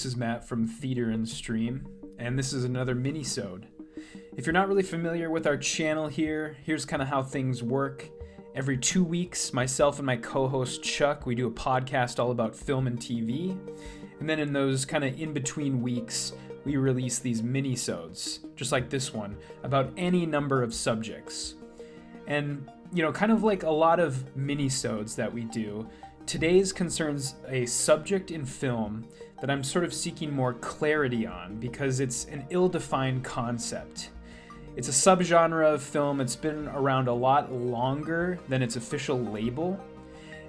this is Matt from Theater and Stream, and this is another Minisode. If you're not really familiar with our channel here, here's kind of how things work. Every 2 weeks, myself and my co-host Chuck, we do a podcast all about film and TV. And then in those kind of in-between weeks, we release these minisodes, just like this one, about any number of subjects. And, kind of like a lot of minisodes that we do, today's concerns a subject in film that I'm sort of seeking more clarity on because it's an ill-defined concept. It's a subgenre of film that's been around a lot longer than its official label,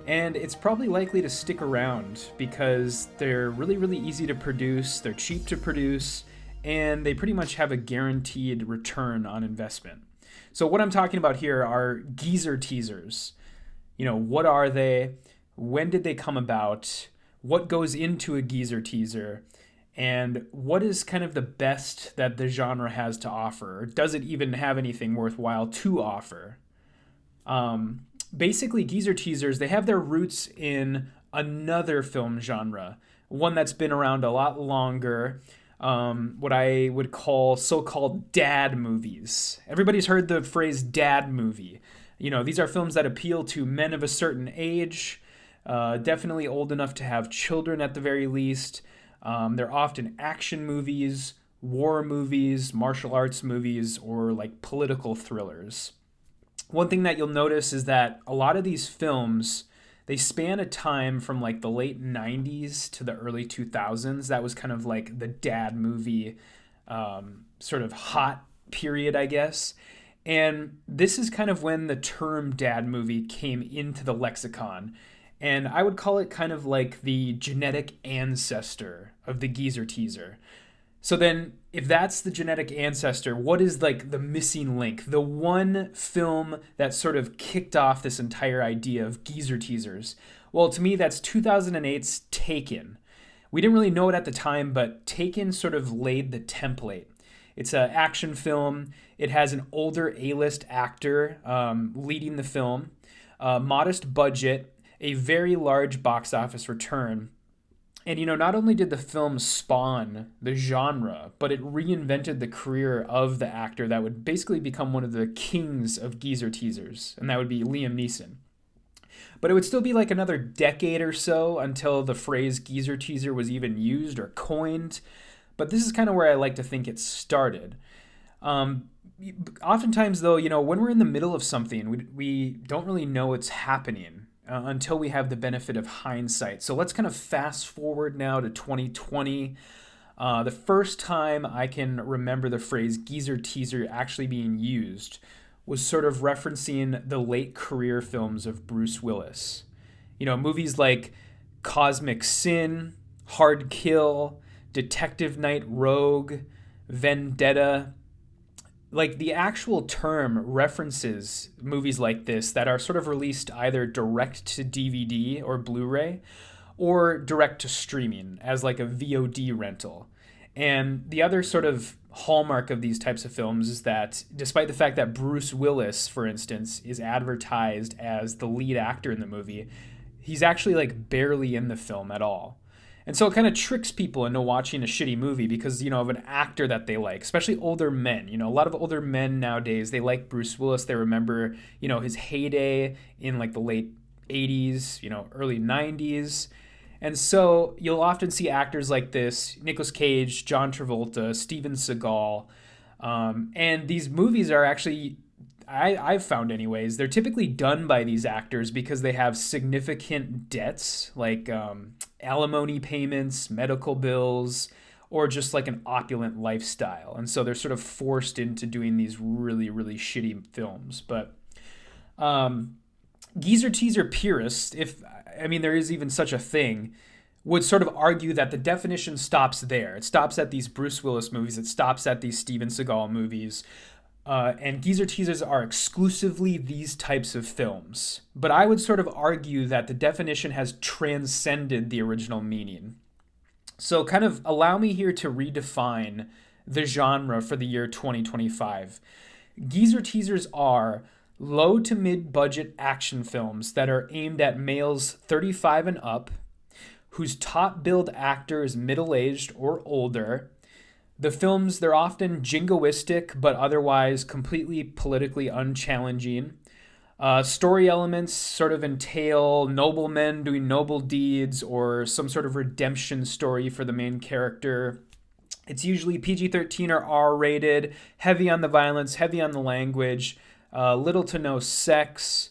and it's probably likely to stick around because they're really, really easy to produce, they're cheap to produce, and they pretty much have a guaranteed return on investment. So what I'm talking about here are geezer teasers. What are they? When did they come about? What goes into a geezer teaser? And what is kind of the best that the genre has to offer? Or does it even have anything worthwhile to offer? Basically, geezer teasers, they have their roots in another film genre, one that's been around a lot longer, what I would call so-called dad movies. Everybody's heard the phrase dad movie. These are films that appeal to men of a certain age, definitely old enough to have children at the very least. They're often action movies, war movies, martial arts movies, or like political thrillers. One thing that you'll notice is that a lot of these films, they span a time from like the late 90s to the early 2000s. That was kind of like the dad movie sort of hot period, I guess. And this is kind of when the term dad movie came into the lexicon. And I would call it kind of like the genetic ancestor of the geezer teaser. So then, if that's the genetic ancestor, what is like the missing link? The one film that sort of kicked off this entire idea of geezer teasers? Well, to me, that's 2008's Taken. We didn't really know it at the time, but Taken sort of laid the template. It's an action film. It has an older A-list actor leading the film, modest budget, a very large box office return. And, not only did the film spawn the genre, but it reinvented the career of the actor that would basically become one of the kings of geezer teasers, and that would be Liam Neeson. But it would still be like another decade or so until the phrase geezer teaser was even used or coined. But this is kind of where I like to think it started. Oftentimes, though, when we're in the middle of something, we don't really know what's happening until we have the benefit of hindsight. So let's kind of fast forward now to 2020. The first time I can remember the phrase geezer teaser actually being used was sort of referencing the late career films of Bruce Willis. Movies like Cosmic Sin, Hard Kill, Detective Night Rogue, Vendetta. Like the actual term references movies like this that are sort of released either direct to DVD or Blu-ray or direct to streaming as like a VOD rental. And the other sort of hallmark of these types of films is that despite the fact that Bruce Willis, for instance, is advertised as the lead actor in the movie, he's actually like barely in the film at all. And so it kind of tricks people into watching a shitty movie because, of an actor that they like, especially older men. A lot of older men nowadays, they like Bruce Willis. They remember, his heyday in like the late 80s, early 90s. And so you'll often see actors like this, Nicolas Cage, John Travolta, Steven Seagal. And these movies are actually, I've found anyways, they're typically done by these actors because they have significant debts like alimony payments, medical bills, or just like an opulent lifestyle. And so they're sort of forced into doing these really, really shitty films. But geezer teaser purists, there is even such a thing, would sort of argue that the definition stops there. It stops at these Bruce Willis movies. It stops at these Steven Seagal movies. And geezer teasers are exclusively these types of films. But I would sort of argue that the definition has transcended the original meaning. So kind of allow me here to redefine the genre for the year 2025. Geezer teasers are low to mid budget action films that are aimed at males 35 and up whose top billed actor is middle-aged or older. The films, they're often jingoistic, but otherwise completely politically unchallenging. Story elements sort of entail noble men doing noble deeds or some sort of redemption story for the main character. It's usually PG-13 or R-rated, heavy on the violence, heavy on the language, little to no sex.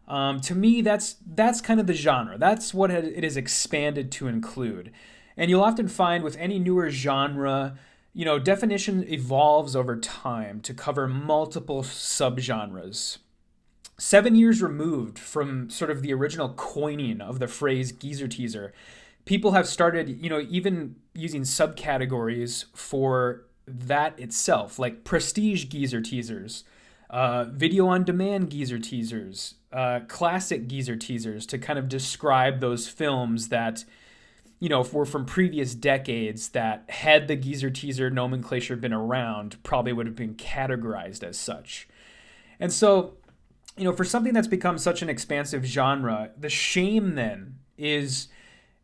To me, that's kind of the genre. That's what it is expanded to include. And you'll often find with any newer genre, definition evolves over time to cover multiple subgenres. 7 years removed from sort of the original coining of the phrase geezer teaser, people have started, even using subcategories for that itself, like prestige geezer teasers, video on demand geezer teasers, classic geezer teasers, to kind of describe those films that, were from previous decades that, had the geezer teaser nomenclature been around, probably would have been categorized as such. And so, for something that's become such an expansive genre, the shame then is,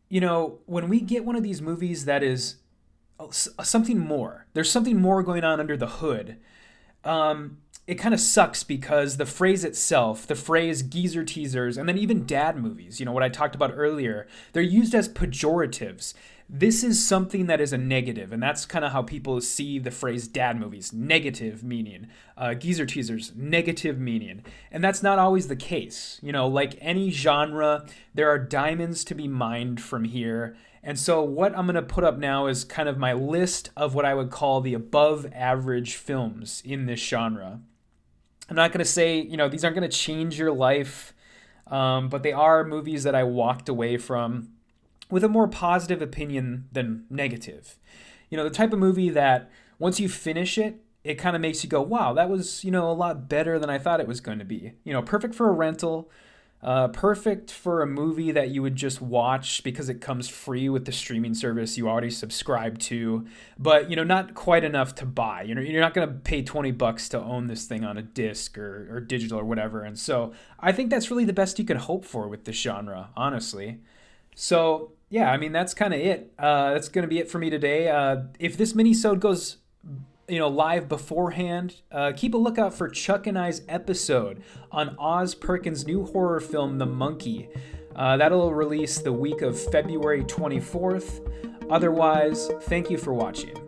when we get one of these movies that is something more, there's something more going on under the hood, it kind of sucks because the phrase itself, the phrase geezer teasers, and then even dad movies, what I talked about earlier, they're used as pejoratives. This is something that is a negative, and that's kind of how people see the phrase dad movies, negative meaning. Geezer teasers, negative meaning. And that's not always the case. Like any genre, there are diamonds to be mined from here. And so what I'm going to put up now is kind of my list of what I would call the above average films in this genre. I'm not going to say, these aren't going to change your life, but they are movies that I walked away from with a more positive opinion than negative. The type of movie that once you finish it, it kind of makes you go, wow, that was, a lot better than I thought it was going to be. Perfect for a rental, perfect for a movie that you would just watch because it comes free with the streaming service you already subscribe to, but, not quite enough to buy. You're not going to pay $20 to own this thing on a disc or digital or whatever. And so I think that's really the best you can hope for with this genre, honestly. So, yeah, that's kind of it. That's going to be it for me today. If this minisode goes, live beforehand, keep a lookout for Chuck and I's episode on Oz Perkins' new horror film, The Monkey. That'll release the week of February 24th. Otherwise, thank you for watching.